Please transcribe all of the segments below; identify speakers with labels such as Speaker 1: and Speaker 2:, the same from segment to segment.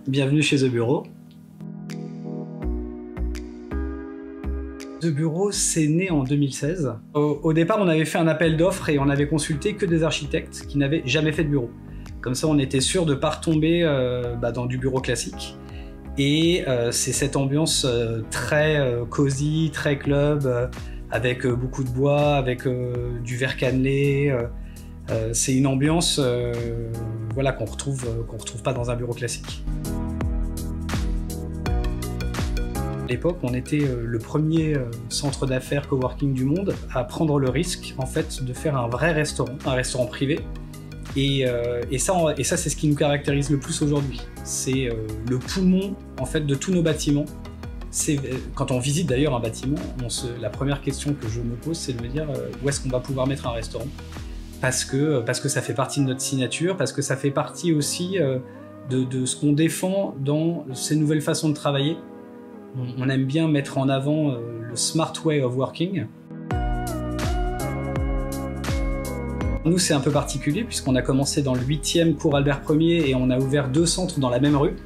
Speaker 1: Bienvenue chez The Bureau. The Bureau, c'est né en 2016. Au départ, on avait fait un appel d'offres et on avait consulté que des architectes qui n'avaient jamais fait de bureau. Comme ça, on était sûr de ne pas retomber dans du bureau classique. Et c'est cette ambiance très cosy, très club, avec beaucoup de bois, avec du verre cannelé. C'est une ambiance voilà, qu'on retrouve pas dans un bureau classique. À l'époque, on était le premier centre d'affaires coworking du monde à prendre le risque en fait, de faire un vrai restaurant, un restaurant privé. Et ça, c'est ce qui nous caractérise le plus aujourd'hui. C'est le poumon en fait, de tous nos bâtiments. Quand on visite d'ailleurs un bâtiment, la première question que je me pose, c'est de me dire où est-ce qu'on va pouvoir mettre un restaurant. Parce que ça fait partie de notre signature, parce que ça fait partie aussi de ce qu'on défend dans ces nouvelles façons de travailler. On aime bien mettre en avant le smart way of working. Nous, c'est un peu particulier puisqu'on a commencé dans le 8e cours Albert Ier et on a ouvert 2 centres dans la même rue.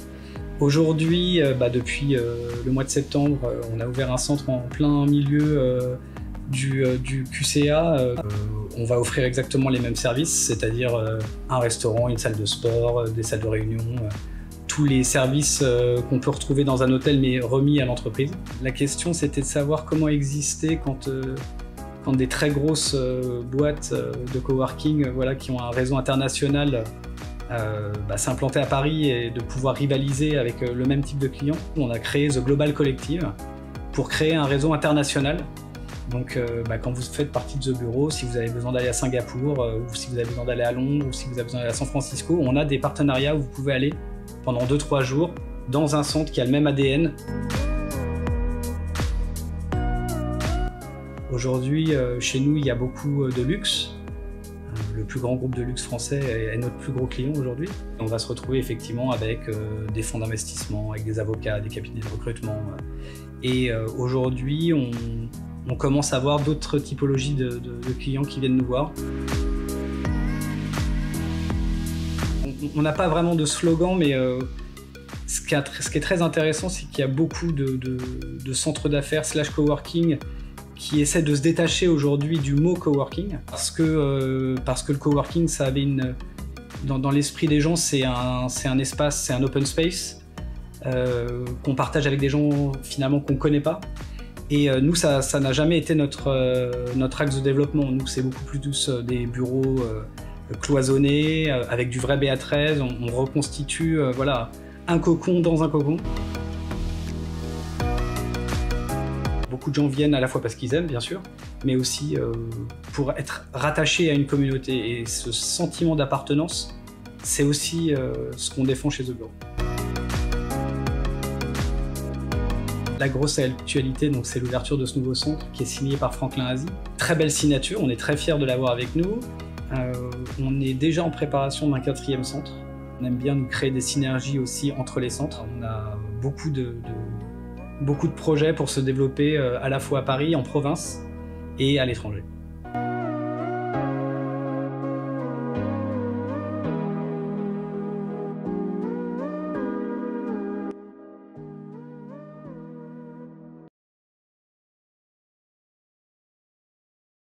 Speaker 1: Aujourd'hui, depuis le mois de septembre, on a ouvert un centre en plein milieu du QCA. On va offrir exactement les mêmes services, c'est-à-dire un restaurant, une salle de sport, des salles de réunion, tous les services qu'on peut retrouver dans un hôtel mais remis à l'entreprise. La question, c'était de savoir comment exister quand des très grosses boîtes de coworking qui ont un réseau international s'implantaient à Paris et de pouvoir rivaliser avec le même type de clients. On a créé The Global Collective pour créer un réseau international. Donc quand vous faites partie de The Bureau, si vous avez besoin d'aller à Singapour, ou si vous avez besoin d'aller à Londres, ou si vous avez besoin d'aller à San Francisco, on a des partenariats où vous pouvez aller pendant 2-3 jours dans un centre qui a le même ADN. Aujourd'hui, chez nous, il y a beaucoup de luxe. Le plus grand groupe de luxe français est notre plus gros client aujourd'hui. On va se retrouver effectivement avec des fonds d'investissement, avec des avocats, des cabinets de recrutement. Et aujourd'hui, on commence à avoir d'autres typologies de clients qui viennent nous voir. On n'a pas vraiment de slogan, mais ce qui est très intéressant, c'est qu'il y a beaucoup de centres d'affaires / coworking qui essaient de se détacher aujourd'hui du mot coworking, parce que le coworking, ça avait dans l'esprit des gens, c'est un espace, c'est un open space qu'on partage avec des gens finalement qu'on ne connaît pas. Et nous, ça n'a jamais été notre axe de développement. Nous, c'est beaucoup plus des bureaux cloisonnés, avec du vrai BA13. On reconstitue un cocon dans un cocon. Beaucoup de gens viennent à la fois parce qu'ils aiment, bien sûr, mais aussi pour être rattachés à une communauté. Et ce sentiment d'appartenance, c'est aussi ce qu'on défend chez The Bureau. La grosse actualité, c'est l'ouverture de ce nouveau centre qui est signé par Franklin Asie. Très belle signature, on est très fiers de l'avoir avec nous. On est déjà en préparation d'un 4e centre. On aime bien nous créer des synergies aussi entre les centres. On a beaucoup de projets pour se développer à la fois à Paris, en province et à l'étranger.